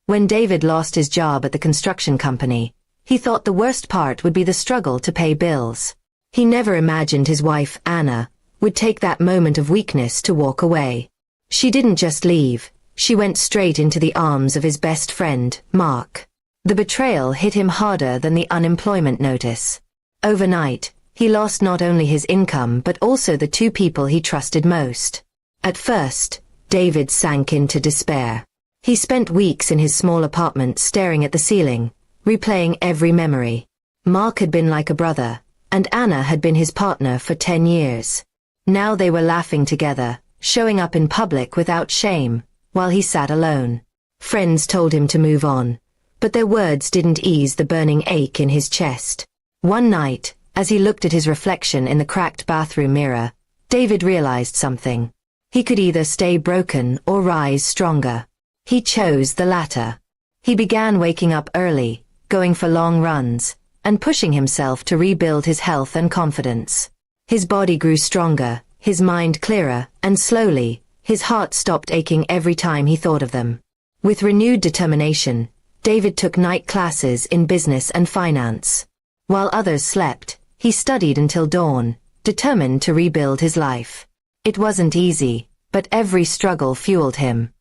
When David lost his job at the construction company, he thought the worst part would be the struggle to pay bills. He never imagined his wife, Anna, would take that moment of weakness to walk away. She didn't just leave, she went straight into the arms of his best friend, Mark. The betrayal hit him harder than the unemployment notice. Overnight, he lost not only his income but also the two people he trusted most. At first, David sank into despair. He spent weeks in his small apartment staring at the ceiling, replaying every memory. Mark had been like a brother, and Anna had been his partner for 10 years. Now they were laughing together, showing up in public without shame, while he sat alone. Friends told him to move on, but their words didn't ease the burning ache in his chest. One night, as he looked at his reflection in the cracked bathroom mirror, David realized something. He could either stay broken or rise stronger. He chose the latter. He began waking up early, going for long runs, and pushing himself to rebuild his health and confidence. His body grew stronger, his mind clearer, and slowly, his heart stopped aching every time he thought of them. With renewed determination, David took night classes in business and finance. While others slept, he studied until dawn, determined to rebuild his life. It wasn't easy, but every struggle fueled him.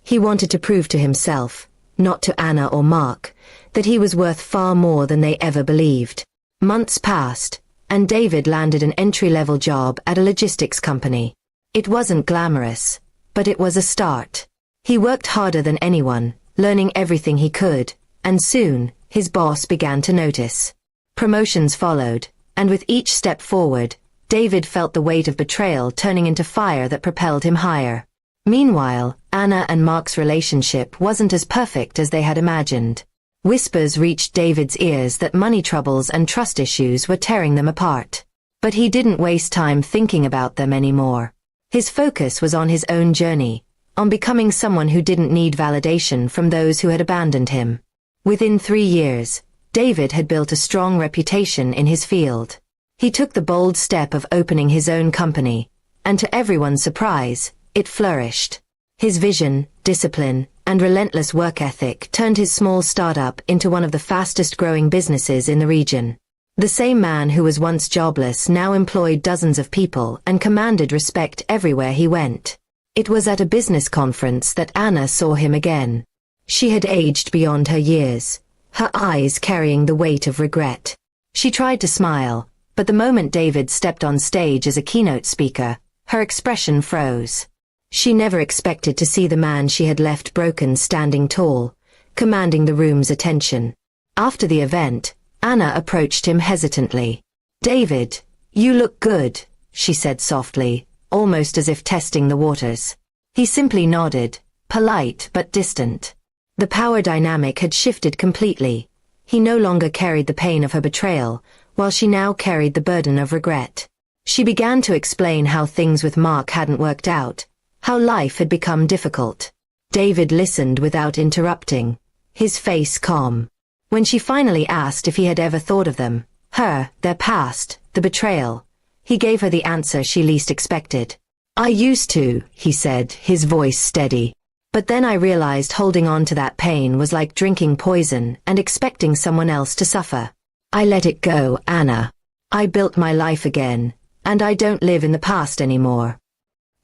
He wanted to prove to himself, not to Anna or Mark, that he was worth far more than they ever believed. Months passed, and David landed an entry-level job at a logistics company. It wasn't glamorous, but it was a start. He worked harder than anyone, learning everything he could, and soon, his boss began to notice. Promotions followed, and with each step forward, David felt the weight of betrayal turning into fire that propelled him higher. Meanwhile, Anna and Mark's relationship wasn't as perfect as they had imagined. Whispers reached David's ears that money troubles and trust issues were tearing them apart. But he didn't waste time thinking about them anymore. His focus was on his own journey, on becoming someone who didn't need validation from those who had abandoned him. Within 3 years, David had built a strong reputation in his field. He took the bold step of opening his own company, and to everyone's surprise, it flourished. His vision, discipline, and relentless work ethic turned his small startup into one of the fastest-growing businesses in the region. The same man who was once jobless now employed dozens of people and commanded respect everywhere he went. It was at a business conference that Anna saw him again. She had aged beyond her years, her eyes carrying the weight of regret. She tried to smile, but the moment David stepped on stage as a keynote speaker, her expression froze. She never expected to see the man she had left broken standing tall, commanding the room's attention. After the event, Anna approached him hesitantly. "David, you look good," she said softly, almost as if testing the waters. He simply nodded, polite but distant. The power dynamic had shifted completely. He no longer carried the pain of her betrayal, while she now carried the burden of regret. She began to explain how things with Mark hadn't worked out, how life had become difficult. David listened without interrupting, his face calm. When she finally asked if he had ever thought of them, their past, the betrayal, he gave her the answer she least expected. "I used to," he said, his voice steady. "But then I realized holding on to that pain was like drinking poison and expecting someone else to suffer. I let it go, Anna. I built my life again, and I don't live in the past anymore."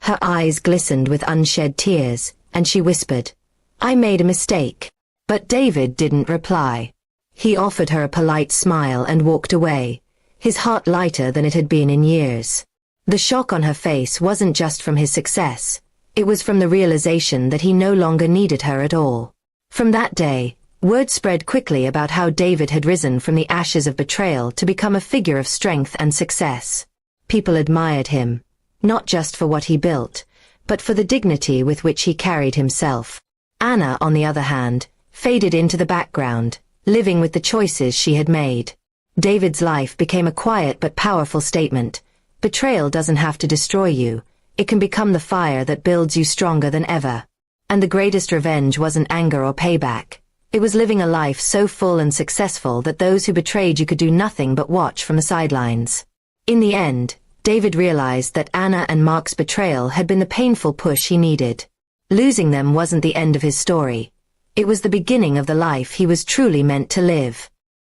Her eyes glistened with unshed tears, and she whispered, "I made a mistake." But David didn't reply. He offered her a polite smile and walked away, his heart lighter than it had been in years. The shock on her face wasn't just from his success, it was from the realization that he no longer needed her at all. From that day, word spread quickly about how David had risen from the ashes of betrayal to become a figure of strength and success. People admired him, not just for what he built, but for the dignity with which he carried himself. Anna, on the other hand, faded into the background, living with the choices she had made. David's life became a quiet but powerful statement. Betrayal doesn't have to destroy you, it can become the fire that builds you stronger than ever. And the greatest revenge wasn't anger or payback. It was living a life so full and successful that those who betrayed you could do nothing but watch from the sidelines. In the end, David realized that Anna and Mark's betrayal had been the painful push he needed. Losing them wasn't the end of his story. It was the beginning of the life he was truly meant to live.